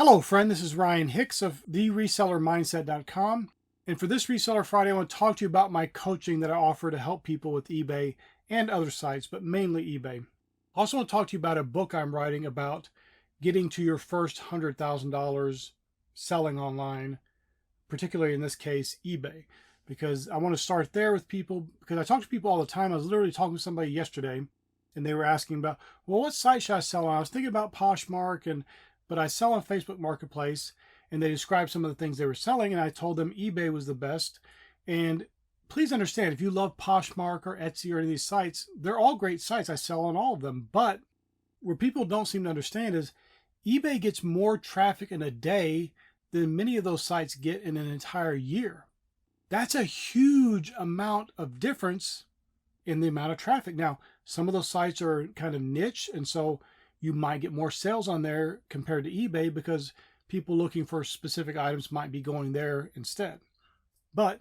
Hello, friend. This is Ryan Hicks of theresellermindset.com. And for this Reseller Friday, I want to talk to you about my coaching that I offer to help people with eBay and other sites, but mainly eBay. I also want to talk to you about a book I'm writing about getting to your first $100,000 selling online, particularly in this case, eBay, because I want to start there with people because I talk to people all the time. I was literally talking to somebody yesterday and they were asking about, well, what site should I sell on? I was thinking about Poshmark but I sell on Facebook Marketplace, and they described some of the things they were selling, and I told them eBay was the best. And please understand, if you love Poshmark or Etsy or any of these sites, they're all great sites. I sell on all of them. But where people don't seem to understand is eBay gets more traffic in a day than many of those sites get in an entire year. That's a huge amount of difference in the amount of traffic. Now, some of those sites are kind of niche, and so you might get more sales on there compared to eBay because people looking for specific items might be going there instead. But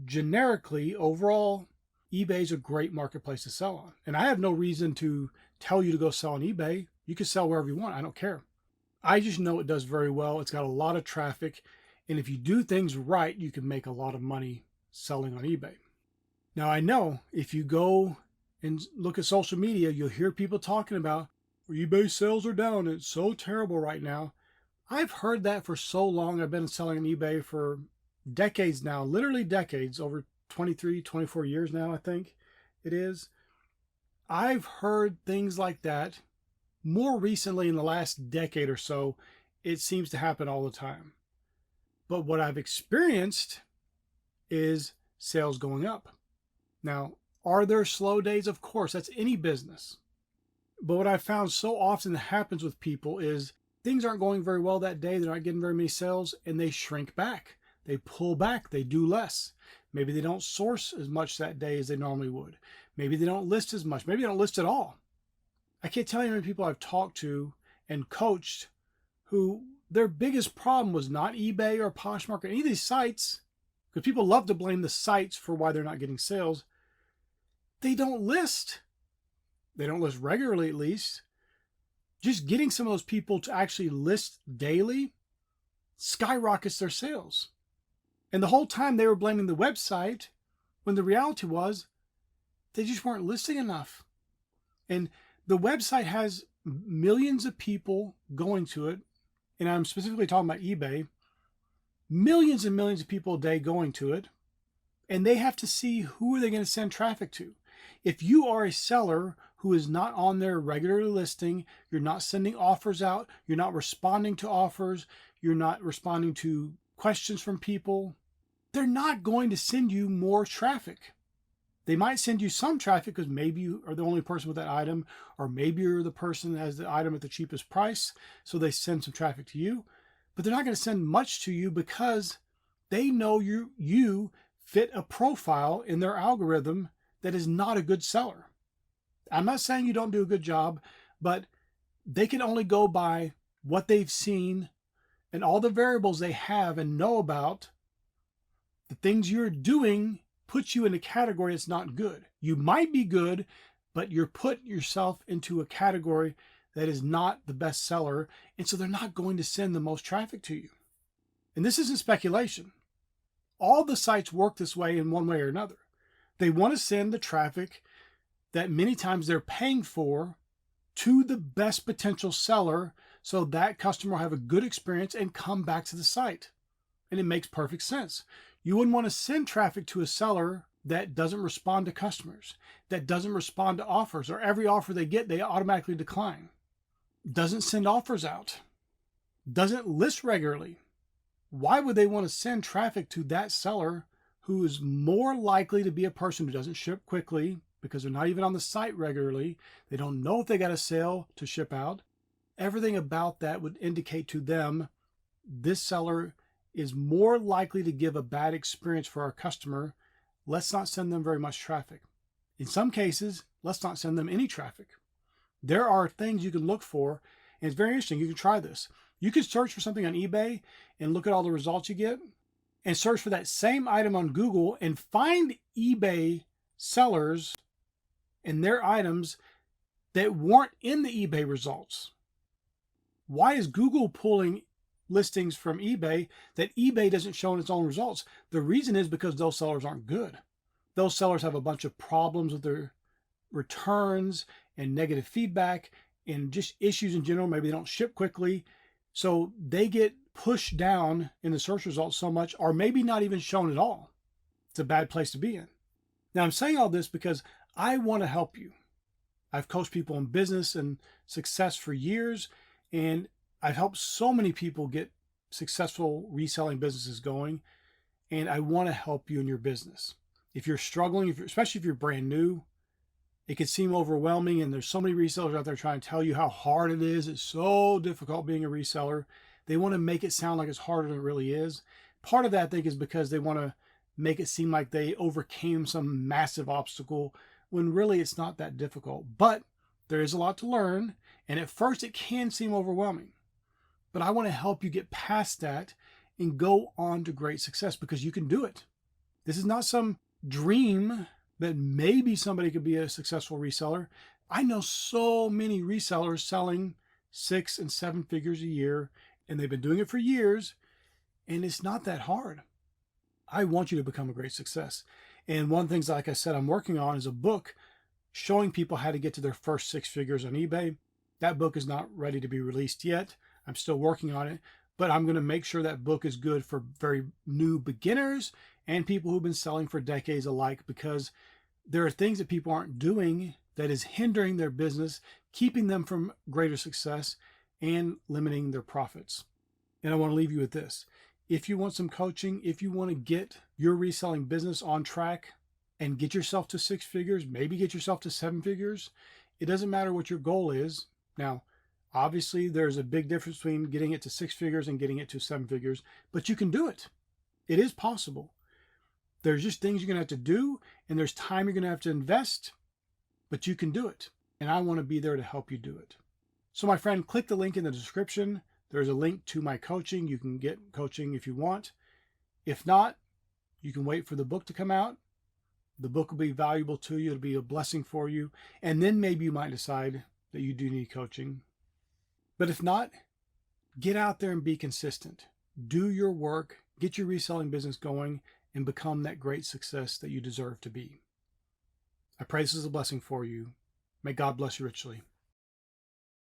generically, overall, eBay is a great marketplace to sell on. And I have no reason to tell you to go sell on eBay. You can sell wherever you want. I don't care. I just know it does very well. It's got a lot of traffic. And if you do things right, you can make a lot of money selling on eBay. Now, I know if you go and look at social media, you'll hear people talking about eBay sales are down. It's so terrible right now. I've heard that for so long. I've been selling on eBay for decades now, literally decades, over 23, 24 years now, I think it is. I've heard things like that more recently in the last decade or so. It seems to happen all the time. But what I've experienced is sales going up. Now, are there slow days? Of course, that's any business. But what I've found so often happens with people is things aren't going very well that day. They're not getting very many sales and they shrink back. They pull back. They do less. Maybe they don't source as much that day as they normally would. Maybe they don't list as much. Maybe they don't list at all. I can't tell you how many people I've talked to and coached who their biggest problem was not eBay or Poshmark or any of these sites, because people love to blame the sites for why they're not getting sales. They don't list. They don't list regularly, at least. Just getting some of those people to actually list daily skyrockets their sales. And the whole time they were blaming the website when the reality was they just weren't listing enough. And the website has millions of people going to it. And I'm specifically talking about eBay. Millions and millions of people a day going to it. And they have to see who are they going to send traffic to. If you are a seller who is not on there regularly listing, you're not sending offers out, you're not responding to offers, you're not responding to questions from people, they're not going to send you more traffic. They might send you some traffic because maybe you are the only person with that item, or maybe you're the person that has the item at the cheapest price, so they send some traffic to you. But they're not going to send much to you because they know you fit a profile in their algorithm that is not a good seller. I'm not saying you don't do a good job, but they can only go by what they've seen and all the variables they have and know about. The things you're doing puts you in a category that's not good. You might be good, but you're putting yourself into a category that is not the best seller, and so they're not going to send the most traffic to you. And this isn't speculation. All the sites work this way in one way or another. They want to send the traffic that many times they're paying for to the best potential seller so that customer will have a good experience and come back to the site. And it makes perfect sense. You wouldn't want to send traffic to a seller that doesn't respond to customers, that doesn't respond to offers, or every offer they get, they automatically decline, doesn't send offers out, doesn't list regularly. Why would they want to send traffic to that seller who is more likely to be a person who doesn't ship quickly because they're not even on the site regularly? They don't know if they got a sale to ship out. Everything about that would indicate to them this seller is more likely to give a bad experience for our customer. Let's not send them very much traffic. In some cases, let's not send them any traffic. There are things you can look for, and it's very interesting. You can try this. You can search for something on eBay and look at all the results you get, and search for that same item on Google and find eBay sellers and their items that weren't in the eBay results. Why is Google pulling listings from eBay that eBay doesn't show in its own results. The reason is because those sellers aren't good. Those sellers have a bunch of problems with their returns and negative feedback and just issues in general. Maybe they don't ship quickly. So they get pushed down in the search results so much, or maybe not even shown at all. It's a bad place to be in. Now, I'm saying all this because I want to help you. I've coached people in business and success for years, and I've helped so many people get successful reselling businesses going, and I want to help you in your business. If you're struggling, especially if you're brand new, it can seem overwhelming, and there's so many resellers out there trying to tell you how hard it is. It's so difficult being a reseller. They want to make it sound like it's harder than it really is. Part of that, I think, is because they want to make it seem like they overcame some massive obstacle when really it's not that difficult. But there is a lot to learn, and at first it can seem overwhelming. But I want to help you get past that and go on to great success, because you can do it. This is not some dream that maybe somebody could be a successful reseller. I know so many resellers selling 6 and 7 figures a year, and they've been doing it for years, and it's not that hard. I want you to become a great success. And one of the things, like I said, I'm working on is a book showing people how to get to their first 6 figures on eBay. That book is not ready to be released yet. I'm still working on it, but I'm going to make sure that book is good for very new beginners and people who've been selling for decades alike, because there are things that people aren't doing that is hindering their business, keeping them from greater success, and limiting their profits. And I want to leave you with this. If you want some coaching, if you want to get your reselling business on track and get yourself to 6 figures, maybe get yourself to 7 figures, it doesn't matter what your goal is. Now, obviously, there's a big difference between getting it to 6 figures and getting it to 7 figures, but you can do it. It is possible. There's just things you're going to have to do, and there's time you're going to have to invest, but you can do it. And I want to be there to help you do it. So my friend, click the link in the description. There's a link to my coaching. You can get coaching if you want. If not, you can wait for the book to come out. The book will be valuable to you. It'll be a blessing for you. And then maybe you might decide that you do need coaching. But if not, get out there and be consistent. Do your work, get your reselling business going, and become that great success that you deserve to be. I pray this is a blessing for you. May God bless you richly.